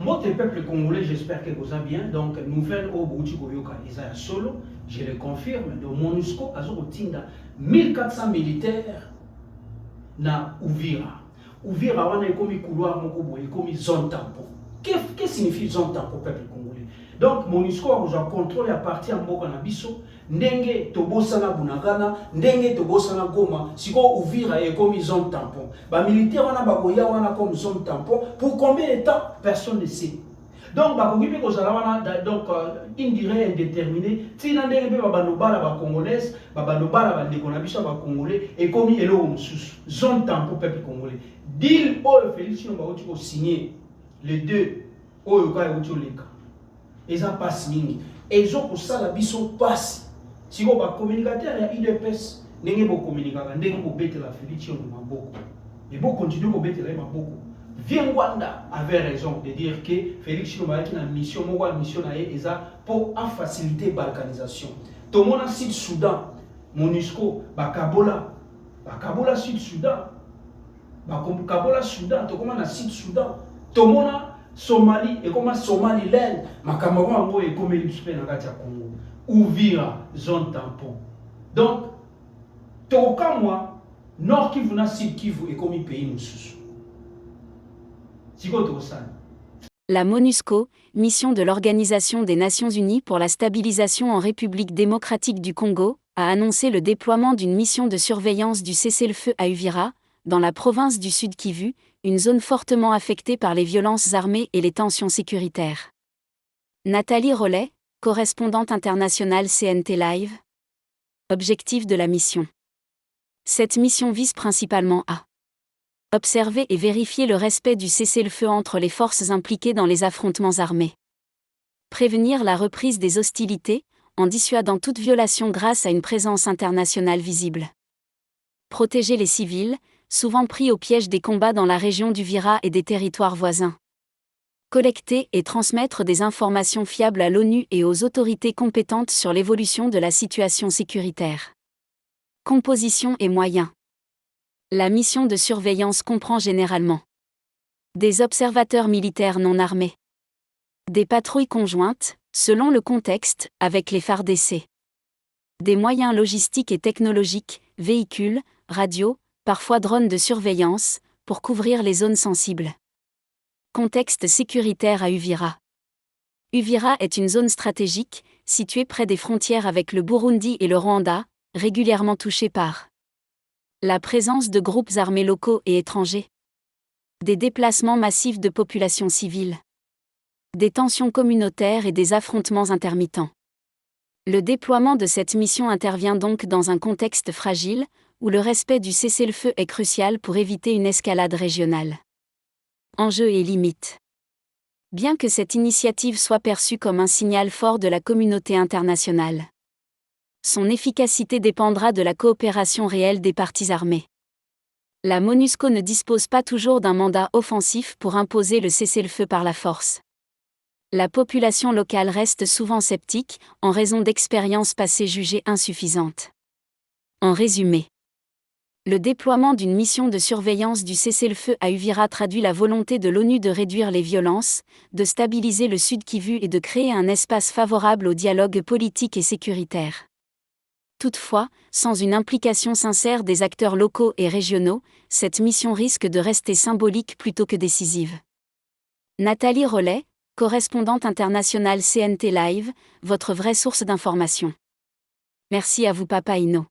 Mbote peuple congolais, j'espère que vous allez bien. Donc, nouvelle au Bouti Koyoka, Isaiah Solo, je le confirme, de MONUSCO, Azoko Tinda, 1400 militaires na Uvira. Uvira, on a commis couloir, on a commis zone tampon. Qu'est-ce que signifie zone tampon, peuple congolais? Donc, MONUSCO a contrôlé à partir de Mboka Nabiso, Ndenge Tobosana Bunagana, Ndenge Tobosana Goma, Siko Uvira est comme zone tampon. Les militaires wana bakoya wana comme zone tampon. Pour combien de temps? Personne ne sait. Donc, donc une durée indéterminée. Si on a des Congolais, Congolais, et comme il est zone tampon peuple congolais. Deal au Félix Chilombo signé les deux au Yoka et au Leka. Ils ont passé mingi. Et ils ont pour ça la biso passe. Si vous avez un communicateur, il y a IDPS. Vous avez un communicateur, vous avez un Félix Chilombo. Et vous continuez à mettre beaucoup. Viengwanda avait raison de dire que Félix Chilombo a une mission, pour faciliter la balkanisation. Tout le monde a Sud-Soudan, MONUSCO, Bakabola Sud-Soudan, Bakabola Soudan, tout le monde a Sud-Soudan, tout le monde a Somalie, et comme Somaliland, Makamaron et comme l'Uspé dans le Congo, Uvira, zone tampon. Donc, tout le monde, Nord Kivu, Sud Kivu, et comme le pays Moussous. La MONUSCO, mission de l'Organisation des Nations Unies pour la stabilisation en République démocratique du Congo, a annoncé le déploiement d'une mission de surveillance du cessez-le-feu à Uvira, dans la province du Sud Kivu, une zone fortement affectée par les violences armées et les tensions sécuritaires. Nathalie Rollet, correspondante internationale CNT Live. Objectif de la mission. Cette mission vise principalement à observer et vérifier le respect du cessez-le-feu entre les forces impliquées dans les affrontements armés. Prévenir la reprise des hostilités, en dissuadant toute violation grâce à une présence internationale visible. Protéger les civils, souvent pris au piège des combats dans la région d'Uvira et des territoires voisins. Collecter et transmettre des informations fiables à l'ONU et aux autorités compétentes sur l'évolution de la situation sécuritaire. Composition et moyens. La mission de surveillance comprend généralement des observateurs militaires non armés, des patrouilles conjointes, selon le contexte, avec les FARDC, des moyens logistiques et technologiques, véhicules, radios, parfois drones de surveillance, pour couvrir les zones sensibles. Contexte sécuritaire à Uvira. Uvira est une zone stratégique, située près des frontières avec le Burundi et le Rwanda, régulièrement touchée par la présence de groupes armés locaux et étrangers. Des déplacements massifs de populations civiles. Des tensions communautaires et des affrontements intermittents. Le déploiement de cette mission intervient donc dans un contexte fragile, où le respect du cessez-le-feu est crucial pour éviter une escalade régionale. Enjeux et limites. Bien que cette initiative soit perçue comme un signal fort de la communauté internationale, son efficacité dépendra de la coopération réelle des parties armées. La MONUSCO ne dispose pas toujours d'un mandat offensif pour imposer le cessez-le-feu par la force. La population locale reste souvent sceptique, en raison d'expériences passées jugées insuffisantes. En résumé, le déploiement d'une mission de surveillance du cessez-le-feu à Uvira traduit la volonté de l'ONU de réduire les violences, de stabiliser le Sud Kivu et de créer un espace favorable au dialogue politique et sécuritaire. Toutefois, sans une implication sincère des acteurs locaux et régionaux, cette mission risque de rester symbolique plutôt que décisive. Nathalie Rollet, correspondante internationale CNT Live, votre vraie source d'information. Merci à vous Papa Ino.